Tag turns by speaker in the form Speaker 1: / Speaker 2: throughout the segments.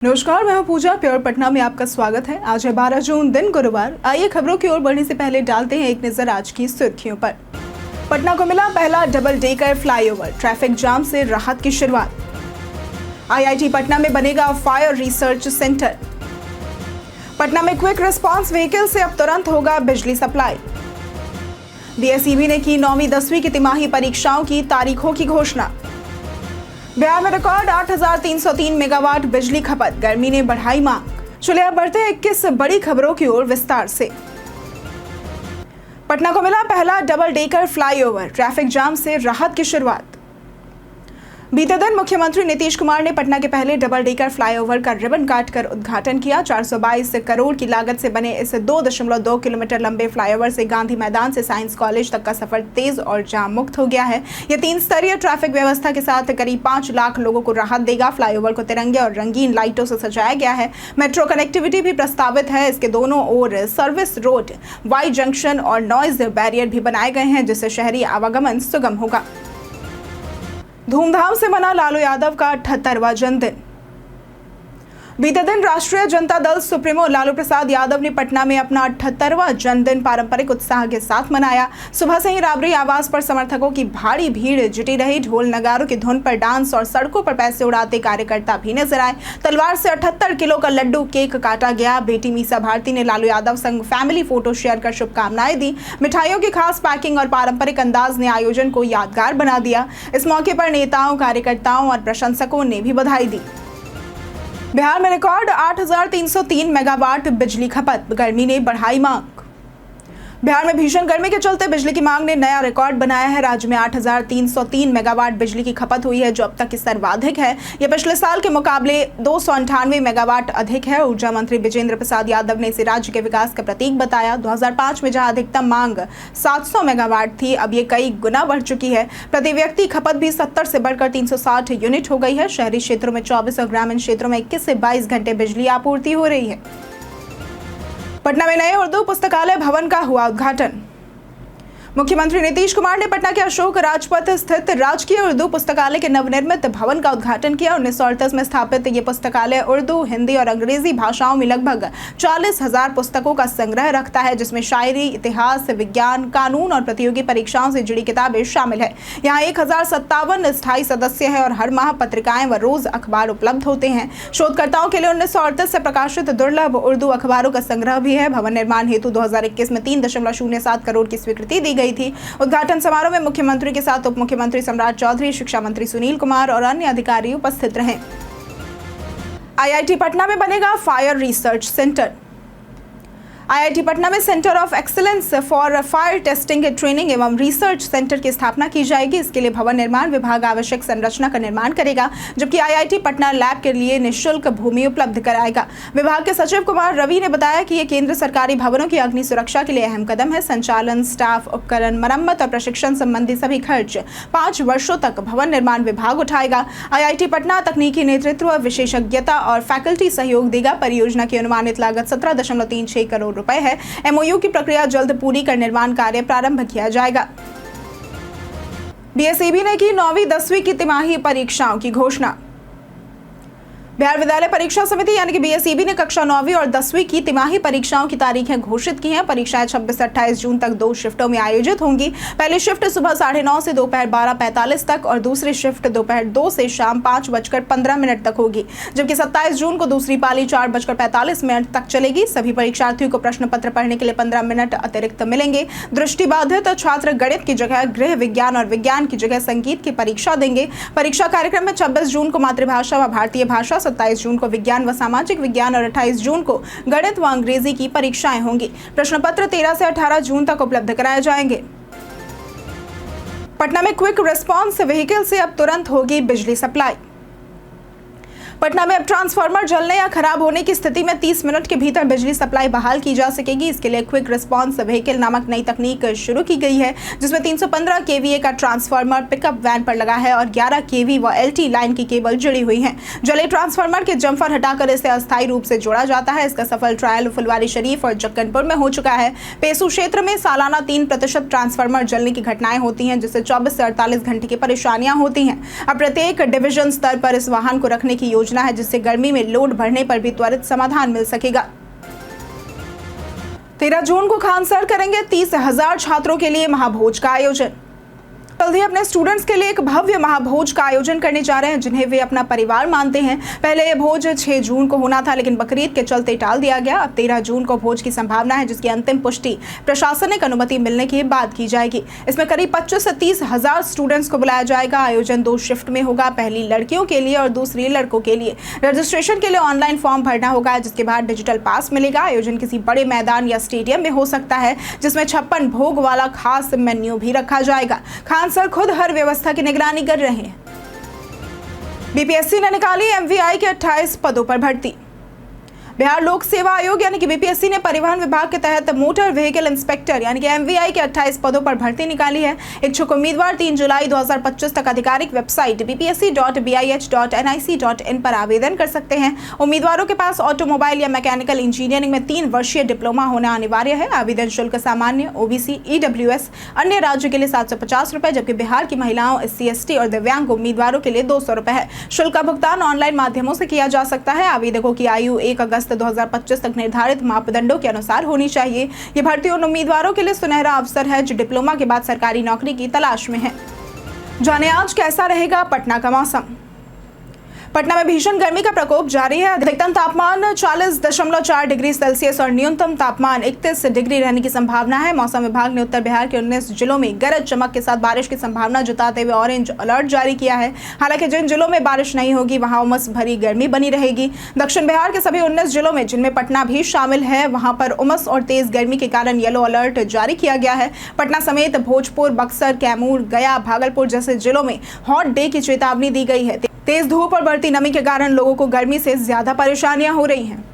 Speaker 1: नमस्कार, मैं हूं पूजा। प्योर पटना में आपका स्वागत है। आज है 12 जून, दिन गुरुवार। आइए खबरों की ओर बढ़ने से पहले डालते हैं एक नजर आज की सुर्खियों पर। पटना को मिला पहला double decker flyover, traffic jam से राहत की शुरुआत। आईआईटी पटना में बनेगा फायर रिसर्च सेंटर। पटना में क्विक रिस्पांस व्हीकल से अब तुरंत होगा बिजली सप्लाई। बीएसईबी ने की 9वीं 10वीं की तिमाही परीक्षाओं की तारीखों की घोषणा। बिहार में रिकॉर्ड 8,303 मेगावाट बिजली खपत, गर्मी ने बढ़ाई मांग। चलिए अब बढ़ते हैं 21 बड़ी खबरों की ओर विस्तार से। पटना को मिला पहला double decker flyover, traffic jam से राहत की शुरुआत। बीते दिन मुख्यमंत्री नीतीश कुमार ने पटना के पहले डबल डेकर फ्लाईओवर का रिबन काटकर उद्घाटन किया। 422 करोड़ की लागत से बने इस 2.2 किलोमीटर लंबे फ्लाईओवर से गांधी मैदान से साइंस कॉलेज तक का सफर तेज और जाम मुक्त हो गया है। यह 3 स्तरीय ट्रैफिक व्यवस्था के साथ करीब 5 लाख लोगों को राहत देगा। फ्लाईओवर को तिरंगे और रंगीन लाइटों से सजाया गया है। मेट्रो कनेक्टिविटी भी प्रस्तावित है। इसके दोनों ओर सर्विस रोड, वाई जंक्शन और नॉइज बैरियर भी बनाए गए हैं, जिससे शहरी आवागमन सुगम होगा। धूमधाम से मना लालू यादव का 78वां जन्मदिन। बीते दिन राष्ट्रीय जनता दल सुप्रीमो लालू प्रसाद यादव ने पटना में अपना 78वां जन्मदिन पारंपरिक उत्साह के साथ मनाया। सुबह से ही राबड़ी आवास पर समर्थकों की भारी भीड़ जुटी रही। ढोल नगारों की धुन पर डांस और सड़कों पर पैसे उड़ाते कार्यकर्ता भी नजर आए। तलवार से 78 किलो का लड्डू केक काटा गया। बेटी मीसा भारती ने लालू यादव संग फैमिली फोटो शेयर कर शुभकामनाएं दी। मिठाइयों की खास पैकिंग और पारंपरिक अंदाज ने आयोजन को यादगार बना दिया। इस मौके पर नेताओं, कार्यकर्ताओं और प्रशंसकों ने भी बधाई दी। बिहार में रिकॉर्ड 8,303 मेगावाट बिजली खपत, गर्मी ने बढ़ाई मांग। बिहार में भीषण गर्मी के चलते बिजली की मांग ने नया रिकॉर्ड बनाया है। राज्य में 8,303 मेगावाट बिजली की खपत हुई है, जो अब तक की सर्वाधिक है। यह पिछले साल के मुकाबले 298 मेगावाट अधिक है। ऊर्जा मंत्री विजेंद्र प्रसाद यादव ने इसे राज्य के विकास का प्रतीक बताया। 2005 में जहां अधिकतम मांग 700 मेगावाट थी, अब ये कई गुना बढ़ चुकी है। प्रति व्यक्ति खपत भी 70 से बढ़कर 360 यूनिट हो गई है। शहरी क्षेत्रों में 24 और ग्रामीण क्षेत्रों में 21 से 22 घंटे बिजली आपूर्ति हो रही है। पटना में नए उर्दू पुस्तकालय भवन का हुआ उद्घाटन। मुख्यमंत्री नीतीश कुमार ने पटना के अशोक राजपथ स्थित राजकीय उर्दू पुस्तकालय के नवनिर्मित भवन का उद्घाटन किया। 1938 में स्थापित ये पुस्तकालय उर्दू, हिंदी और अंग्रेजी भाषाओं में लगभग 40,000 पुस्तकों का संग्रह रखता है, जिसमें शायरी, इतिहास, विज्ञान, कानून और प्रतियोगी परीक्षाओं से जुड़ी किताबें शामिल है। यहाँ 1057 स्थायी सदस्य है और हर माह पत्रिकाएं व रोज अखबार उपलब्ध होते हैं। शोधकर्ताओं के लिए 1938 से प्रकाशित दुर्लभ उर्दू अखबारों का संग्रह भी है। भवन निर्माण हेतु 2021 में 3.07 करोड़ की स्वीकृति दी गई थी। उद्घाटन समारोह में मुख्यमंत्री के साथ उप मुख्यमंत्री सम्राट चौधरी, शिक्षा मंत्री सुनील कुमार और अन्य अधिकारी उपस्थित रहे। आईआईटी पटना में बनेगा fire research centre. IIT Patna में centre of excellence for fire testing, training एवं रिसर्च सेंटर की स्थापना की जाएगी। इसके लिए भवन निर्माण विभाग आवश्यक संरचना का निर्माण करेगा, जबकि आईआईटी पटना लैब के लिए निःशुल्क भूमि उपलब्ध कराएगा। विभाग के सचिव कुमार रवि ने बताया कि ये केंद्र सरकारी भवनों की अग्नि सुरक्षा के लिए अहम कदम है। संचालन, स्टाफ, उपकरण, मरम्मत और प्रशिक्षण संबंधी सभी खर्च 5 वर्षों तक भवन निर्माण विभाग उठाएगा। आईआईटी पटना तकनीकी नेतृत्व, विशेषज्ञता और फैकल्टी सहयोग देगा। परियोजना की अनुमानित लागत 17.36 करोड़ रुपए है। एमओयू की प्रक्रिया जल्द पूरी कर निर्माण कार्य प्रारंभ किया जाएगा। बीएसईबी ने की 9वीं 10वीं की तिमाही परीक्षाओं की घोषणा। बिहार विद्यालय परीक्षा समिति यानी कि बीएसईबी ने कक्षा 9वीं और 10वीं की तिमाही परीक्षाओं की तारीखें घोषित की हैं। परीक्षाएं 26 से 28 जून तक 2 शिफ्टों में आयोजित होंगी। पहली शिफ्ट सुबह 9:30 से दोपहर 12:45 तक और दूसरी शिफ्ट दोपहर 2 से शाम 5:15 तक होगी, जबकि 27 जून को दूसरी पाली 4:45 तक चलेगी। सभी परीक्षार्थियों को प्रश्न पत्र पढ़ने के लिए 15 मिनट अतिरिक्त मिलेंगे। दृष्टिबाधित छात्र गणित की जगह गृह विज्ञान और विज्ञान की जगह संगीत की परीक्षा देंगे। परीक्षा कार्यक्रम में 26 जून को मातृभाषा व भारतीय भाषा, 27 जून को विज्ञान व सामाजिक विज्ञान और 28 जून को गणित व अंग्रेजी की परीक्षाएं होंगी। प्रश्न पत्र 13 से 18 जून तक उपलब्ध कराए जाएंगे। पटना में क्विक रिस्पांस व्हीकल से अब तुरंत होगी बिजली सप्लाई। पटना में अब ट्रांसफार्मर जलने या खराब होने की स्थिति में 30 मिनट के भीतर बिजली सप्लाई बहाल की जा सकेगी। इसके लिए क्विक रिस्पांस व्हीकल नामक नई तकनीक शुरू की गई है, जिसमें 315 केवीए का ट्रांसफार्मर पिकअप वैन पर लगा है और 11 केवी व एलटी लाइन की केबल जुड़ी हुई है। जले ट्रांसफार्मर के जम्फर हटाकर इसे अस्थायी रूप से जोड़ा जाता है। इसका सफल ट्रायल फुलवारी शरीफ और जक्कनपुर में हो चुका है। पेसू क्षेत्र में सालाना 3% ट्रांसफार्मर जलने की घटनाएं होती हैं, जिससे 24 से 48 घंटे की परेशानियां होती हैं। अब प्रत्येक डिवीजन स्तर पर इस वाहन को रखने की योजना योजना है, जिससे गर्मी में लोड बढ़ने पर भी त्वरित समाधान मिल सकेगा। 13 जून को खान सर करेंगे 30,000 छात्रों के लिए महाभोज का आयोजन। जल्द ही अपने स्टूडेंट्स के लिए एक भव्य महाभोज का आयोजन करने जा रहे हैं, जिन्हें वे अपना परिवार मानते हैं। पहले यह भोज 6 जून को होना था, लेकिन बकरीद के चलते टाल दिया गया। अब 13 जून को भोज की संभावना है, जिसकी अंतिम पुष्टि प्रशासनिक अनुमति मिलने के बाद की जाएगी। इसमें करीब 25 से 30,000 स्टूडेंट्स को बुलाया जाएगा। आयोजन 2 शिफ्ट में होगा, पहली लड़कियों के लिए और दूसरी लड़कों के लिए। रजिस्ट्रेशन के लिए ऑनलाइन फॉर्म भरना होगा, जिसके बाद डिजिटल पास मिलेगा। आयोजन किसी बड़े मैदान या स्टेडियम में हो सकता है, जिसमें 56 भोग वाला खास मेन्यू भी रखा जाएगा। खान सर खुद हर व्यवस्था की निगरानी कर रहे हैं। बीपीएससी ने निकाली एमवीआई के 28 पदों पर भर्ती। बिहार लोक सेवा आयोग यानी कि बीपीएससी ने परिवहन विभाग के तहत मोटर व्हीकल इंस्पेक्टर यानी कि एमवीआई के 28 पदों पर भर्ती निकाली है। इच्छुक उम्मीदवार 3 जुलाई 2025 तक आधिकारिक वेबसाइट bpsc.bih.nic.in पर आवेदन कर सकते हैं। उम्मीदवारों के पास ऑटोमोबाइल या मैकेनिकल इंजीनियरिंग में 3 वर्षीय डिप्लोमा होना अनिवार्य है। आवेदन शुल्क सामान्य, ओबीसी, ईडब्ल्यूएस अन्य राज्य के लिए 750 रुपए, जबकि बिहार की महिलाओं, SC/ST और दिव्यांग उम्मीदवारों के लिए 200 रुपए है। शुल्क का भुगतान ऑनलाइन माध्यमों से किया जा सकता है। आवेदकों की आयु 1 अगस्त 2025 तक निर्धारित मापदंडों के अनुसार होनी चाहिए। ये भर्ती उन उम्मीदवारों के लिए सुनहरा अवसर है जो डिप्लोमा के बाद सरकारी नौकरी की तलाश में है। जाने आज कैसा रहेगा पटना का मौसम। पटना में भीषण गर्मी का प्रकोप जारी है। अधिकतम तापमान 40.4 डिग्री सेल्सियस और न्यूनतम तापमान 31 डिग्री रहने की संभावना है। मौसम विभाग ने उत्तर बिहार के 19 जिलों में गरज चमक के साथ बारिश की संभावना जताते हुए ऑरेंज अलर्ट जारी किया है। हालांकि जिन जिलों में बारिश नहीं होगी वहां उमस भरी गर्मी बनी रहेगी। दक्षिण बिहार के सभी 19 जिलों में, जिनमें पटना भी शामिल है, वहां पर उमस और तेज गर्मी के कारण येलो अलर्ट जारी किया गया है। पटना समेत भोजपुर, बक्सर, कैमूर, गया, भागलपुर जैसे जिलों में हॉट डे की चेतावनी दी गई है। तेज धूप और बढ़ती नमी के कारण लोगों को गर्मी से ज्यादा परेशानियां हो रही हैं।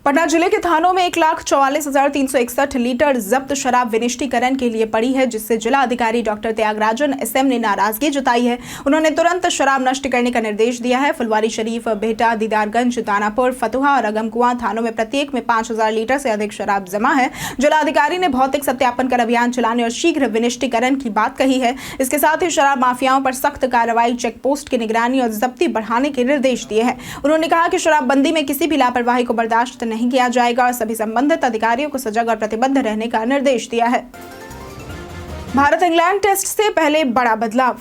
Speaker 1: पटना जिले के थानों में 1,44,361 लीटर जब्त शराब विनिष्टीकरण के लिए पड़ी है, जिससे जिला अधिकारी डॉक्टर त्यागराजन SM ने नाराजगी जताई है। उन्होंने तुरंत शराब नष्ट करने का निर्देश दिया है। फुलवारी शरीफ, बेहटा, दीदारगंज, दानापुर, फतुहा और अगमकुआं थानों में प्रत्येक में 5,000 लीटर से अधिक शराब जमा है। जिला अधिकारी ने भौतिक सत्यापन कर अभियान चलाने और शीघ्र विनिष्टीकरण की बात कही है। इसके साथ ही शराब माफियाओं पर सख्त कार्रवाई, चेक पोस्ट की निगरानी और जब्ती बढ़ाने के निर्देश दिए हैं। उन्होंने कहा कि शराबबंदी में किसी भी लापरवाही को बर्दाश्त नहीं किया जाएगा और सभी संबंधित अधिकारियों को सजग और प्रतिबद्ध रहने का निर्देश दिया है। भारत इंग्लैंड टेस्ट से पहले बड़ा बदलाव।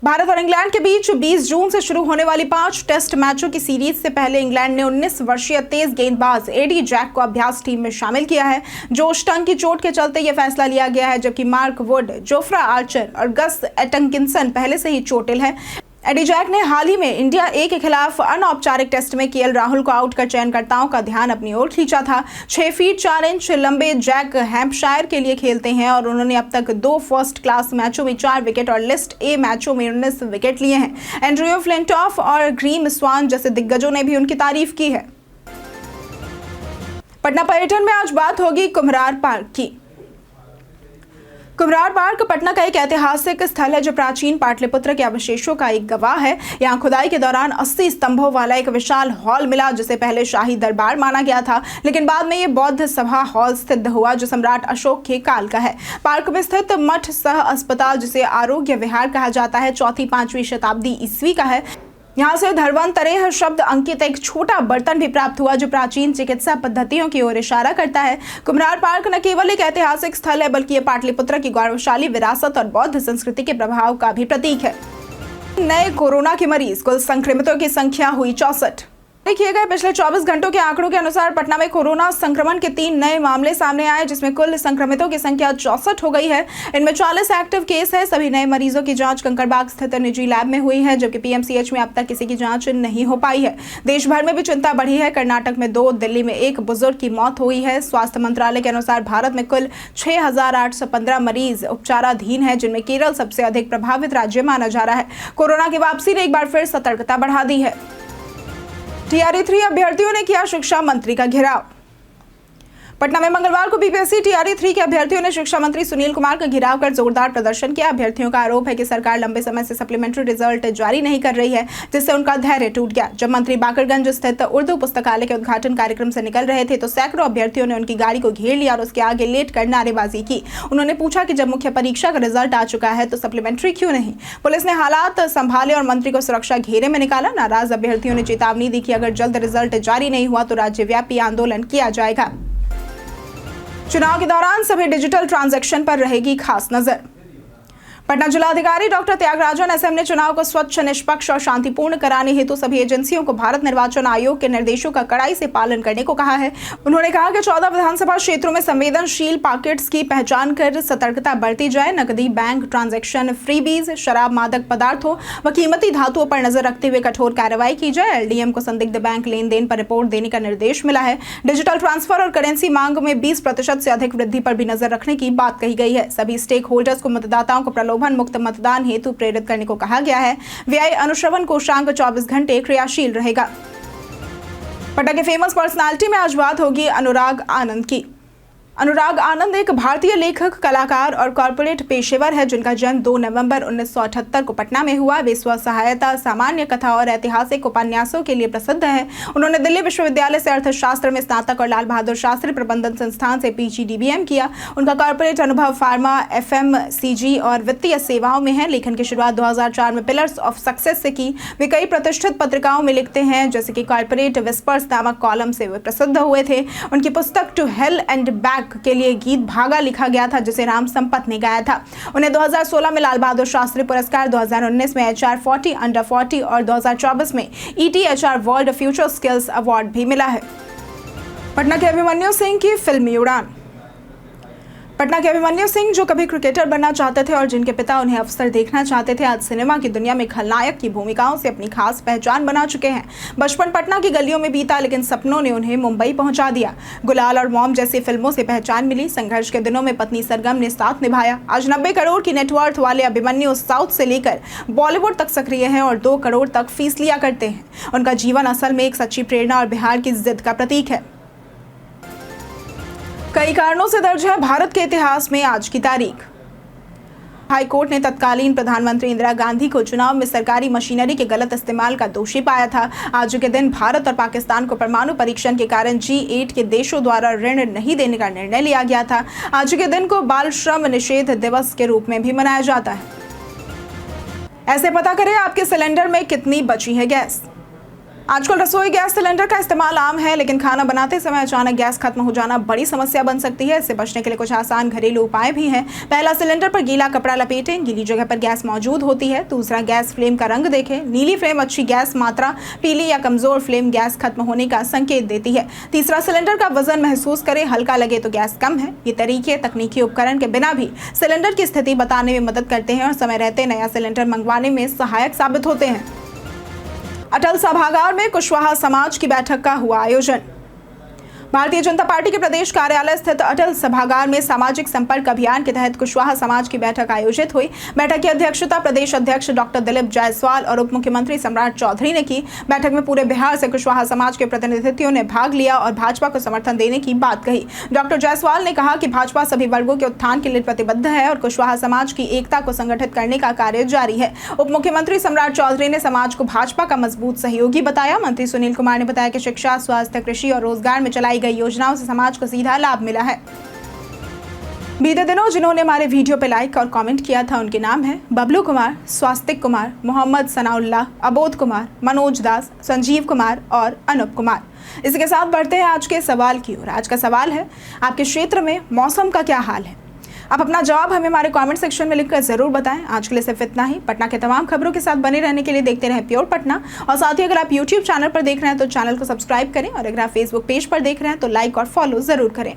Speaker 1: भारत और इंग्लैंड के बीच 20 जून से शुरू होने वाली 5 टेस्ट मैचों की सीरीज से पहले इंग्लैंड ने 19 वर्षीय तेज गेंदबाज एडी जैक को अभ्यास टीम में शामिल किया है। जोश टंग की चोट के चलते यह फैसला लिया गया है, जबकि मार्क वुड, जोफ्रा आर्चर और गस एटकिंसन पहले से ही चोटिल है। एडी जैक ने हाल ही में इंडिया ए के खिलाफ अनौपचारिक टेस्ट में केएल राहुल को आउट कर चयनकर्ताओं का ध्यान अपनी ओर खींचा था। 6 फीट 4 इंच लंबे जैक हैम्पशायर के लिए खेलते हैं और उन्होंने अब तक 2 फर्स्ट क्लास मैचों में 4 विकेट और लिस्ट ए मैचों में 19 विकेट लिए हैं। एंड्रयू फ्लिंटॉफ और ग्रीम स्वान जैसे दिग्गजों ने भी उनकी तारीफ की है। पटना पर्यटन में आज बात होगी कुम्हरार पार्क की। कुम्हरार पार्क पटना का एक ऐतिहासिक स्थल है जो प्राचीन पाटलिपुत्र के अवशेषों का एक गवाह है। यहाँ खुदाई के दौरान 80 स्तंभों वाला एक विशाल हॉल मिला, जिसे पहले शाही दरबार माना गया था, लेकिन बाद में ये बौद्ध सभा हॉल सिद्ध हुआ जो सम्राट अशोक के काल का है। पार्क में स्थित मठ सह अस्पताल, जिसे आरोग्य विहार कहा जाता है, 4वीं-5वीं शताब्दी ईस्वी का है। यहाँ से धर्वांतरेह शब्द अंकित एक छोटा बर्तन भी प्राप्त हुआ जो प्राचीन चिकित्सा पद्धतियों की ओर इशारा करता है। कुम्हरार पार्क न केवल एक ऐतिहासिक स्थल है, बल्कि ये पाटलिपुत्र की गौरवशाली विरासत और बौद्ध संस्कृति के प्रभाव का भी प्रतीक है। नए कोरोना के मरीज, कुल संक्रमितों की संख्या हुई 64। किए गए पिछले 24 घंटों के आंकड़ों के अनुसार पटना में कोरोना संक्रमण के 3 नए मामले सामने आए, जिसमें कुल संक्रमितों की संख्या 64 हो गई है। इनमें 40 एक्टिव केस है। सभी नए मरीजों की जांच कंकड़बाग स्थित निजी लैब में हुई है, जबकि पीएमसीएच में अब तक किसी की जांच नहीं हो पाई है। देश भर में भी चिंता बढ़ी है। कर्नाटक में 2, दिल्ली में 1 बुजुर्ग की मौत हुई है। स्वास्थ्य मंत्रालय के अनुसार भारत में कुल 6,815 मरीज उपचाराधीन है, जिनमें केरल सबसे अधिक प्रभावित राज्य माना जा रहा है। कोरोना की वापसी ने एक बार फिर सतर्कता बढ़ा दी है। TRE 3 अभ्यर्थियों ने किया शिक्षा मंत्री का घेराव। पटना में मंगलवार को बीपीएससी टीआरई 3 के अभ्यर्थियों ने शिक्षा मंत्री सुनील कुमार का घेराव कर जोरदार प्रदर्शन किया। अभ्यर्थियों का आरोप है कि सरकार लंबे समय से सप्लीमेंट्री रिजल्ट जारी नहीं कर रही है, जिससे उनका धैर्य टूट गया। जब मंत्री बाकरगंज स्थित उर्दू पुस्तकालय के उद्घाटन कार्यक्रम से निकल रहे थे तो सैकड़ों अभ्यर्थियों ने उनकी गाड़ी को घेर लिया और उसके आगे लेट कर नारेबाजी की। उन्होंने पूछा कि जब मुख्य परीक्षा का रिजल्ट आ चुका है तो सप्लीमेंट्री क्यों नहीं। पुलिस ने हालात संभाले और मंत्री को सुरक्षा घेरे में निकाला। नाराज अभ्यर्थियों ने चेतावनी दी कि अगर जल्द रिजल्ट जारी नहीं हुआ तो राज्यव्यापी आंदोलन किया जाएगा। चुनाव के दौरान सभी डिजिटल ट्रांजैक्शन पर रहेगी खास नजर। पटना जिलाधिकारी डॉक्टर त्यागराजन एसएम ने चुनाव को स्वच्छ, निष्पक्ष और शांतिपूर्ण कराने हेतु सभी एजेंसियों को भारत निर्वाचन आयोग के निर्देशों का कड़ाई से पालन करने को कहा है। उन्होंने कहा कि 14 विधानसभा क्षेत्रों में संवेदनशील पॉकेट्स की पहचान कर सतर्कता बरती जाए। नकदी, बैंक ट्रांजैक्शन, फ्रीबीज, शराब, मादक पदार्थों व कीमती धातुओं पर नजर रखते हुए कठोर कार्रवाई की जाए। एलडीएम को संदिग्ध बैंक लेन देन पर रिपोर्ट देने का निर्देश मिला है। डिजिटल ट्रांसफर और करेंसी मांग में 20% से अधिक वृद्धि पर भी नजर रखने की बात कही गई है। सभी स्टेक होल्डर्स को मतदाताओं को प्रलोभन मुक्त मतदान हेतु प्रेरित करने को कहा गया है। व्यय अनुश्रवण कोषांग 24 घंटे क्रियाशील रहेगा। पटना के फेमस पर्सनालिटी में आज बात होगी अनुराग आनंद की। अनुराग आनंद एक भारतीय लेखक, कलाकार और कॉर्पोरेट पेशेवर है जिनका जन्म 2 नवंबर 1978 को पटना में हुआ। वे स्व सहायता, सामान्य कथा और ऐतिहासिक उपन्यासों के लिए प्रसिद्ध है। उन्होंने दिल्ली विश्वविद्यालय से अर्थशास्त्र में स्नातक और लाल बहादुर शास्त्री प्रबंधन संस्थान से पीजीडीबीएम किया। उनका कॉर्पोरेट अनुभव फार्मा, एफएमसीजी और वित्तीय सेवाओं में है। लेखन की शुरुआत 2004 में पिलर्स ऑफ सक्सेस से की। वे कई प्रतिष्ठित पत्रिकाओं में लिखते हैं, जैसे कि कॉर्पोरेट विस्पर्स नामक कॉलम से वे प्रसिद्ध हुए थे। उनकी पुस्तक टू हेल एंड बैक के लिए गीत भागा लिखा गया था, जिसे राम संपत ने गाया था। उन्हें 2016 में लाल बहादुर शास्त्री पुरस्कार, 2019 में HR 40 अंडर 40 और 2024 में ETHR world future skills award भी मिला है। पटना के अभिमन्यु सिंह की फिल्मी उड़ान। पटना के अभिमन्यु सिंह, जो कभी क्रिकेटर बनना चाहते थे और जिनके पिता उन्हें अफसर देखना चाहते थे, आज सिनेमा की दुनिया में खलनायक की भूमिकाओं से अपनी खास पहचान बना चुके हैं। बचपन पटना की गलियों में बीता, लेकिन सपनों ने उन्हें मुंबई पहुंचा दिया। गुलाल और मॉम जैसी फिल्मों से पहचान मिली। संघर्ष के दिनों में पत्नी सरगम ने साथ निभाया। आज 90 करोड़ की नेटवर्थ वाले अभिमन्यु साउथ से लेकर बॉलीवुड तक सक्रिय हैं और 2 करोड़ तक फीस लिया करते हैं। उनका जीवन असल में एक सच्ची प्रेरणा और बिहार की जिद का प्रतीक है। कई कारणों से दर्ज है भारत के इतिहास में आज की तारीख। हाईकोर्ट ने तत्कालीन प्रधानमंत्री इंदिरा गांधी को चुनाव में सरकारी मशीनरी के गलत इस्तेमाल का दोषी पाया था। आज के दिन भारत और पाकिस्तान को परमाणु परीक्षण के कारण G8 के देशों द्वारा ऋण नहीं देने का निर्णय लिया गया था। आज के दिन को बाल श्रम निषेध दिवस के रूप में भी मनाया जाता है। ऐसे पता करें आपके सिलेंडर में कितनी बची है गैस। आजकल रसोई गैस सिलेंडर का इस्तेमाल आम है, लेकिन खाना बनाते समय अचानक गैस खत्म हो जाना बड़ी समस्या बन सकती है। इससे बचने के लिए कुछ आसान घरेलू उपाय भी हैं। पहला, सिलेंडर पर गीला कपड़ा लपेटें। गीली जगह पर गैस मौजूद होती है। दूसरा, गैस फ्लेम का रंग देखें। नीली फ्लेम अच्छी गैस मात्रा, पीली या कमजोर फ्लेम गैस खत्म होने का संकेत देती है। तीसरा, सिलेंडर का वजन महसूस करें। हल्का लगे तो गैस कम है। ये तरीके तकनीकी उपकरण के बिना भी सिलेंडर की स्थिति बताने में मदद करते हैं और समय रहते नया सिलेंडर मंगवाने में सहायक साबित होते हैं। अटल सभागार में कुशवाहा समाज की बैठक का हुआ आयोजन। भारतीय जनता पार्टी के प्रदेश कार्यालय स्थित अटल सभागार में सामाजिक संपर्क अभियान के तहत कुशवाहा समाज की बैठक आयोजित हुई। बैठक की अध्यक्षता प्रदेश अध्यक्ष डॉक्टर दिलीप जायसवाल और उप मुख्यमंत्री सम्राट चौधरी ने की। बैठक में पूरे बिहार से कुशवाहा समाज के प्रतिनिधियों ने भाग लिया और भाजपा को समर्थन देने की बात कही। डॉक्टर जायसवाल ने कहा कि भाजपा सभी वर्गों के उत्थान के लिए प्रतिबद्ध है और कुशवाहा समाज की एकता को संगठित करने का कार्य जारी है। उप मुख्यमंत्री सम्राट चौधरी ने समाज को भाजपा का मजबूत सहयोगी बताया। मंत्री सुनील कुमार ने बताया कि शिक्षा, स्वास्थ्य, कृषि और रोजगार में चलाई गई योजनाओं से समाज को सीधा लाभ मिला है। बीते दिनों जिन्होंने हमारे वीडियो पे लाइक और कमेंट किया था, उनके नाम हैं बबलू कुमार, स्वास्तिक कुमार, मोहम्मद सनाउल्लाह, अबोध कुमार, मनोज दास, संजीव कुमार और अनूप कुमार। इसी के साथ बढ़ते हैं आज के सवाल की ओर। आज का सवाल है, आपके क्षेत्र में मौसम का क्या हाल है? आप अपना जवाब हमें हमारे कमेंट सेक्शन में लिखकर जरूर बताएं। आज के लिए सिर्फ इतना ही। पटना के तमाम खबरों के साथ बने रहने के लिए देखते रहें प्योर पटना। और साथ ही अगर आप YouTube चैनल पर देख रहे हैं तो चैनल को सब्सक्राइब करें और अगर आप Facebook पेज पर देख रहे हैं तो लाइक और फॉलो जरूर करें।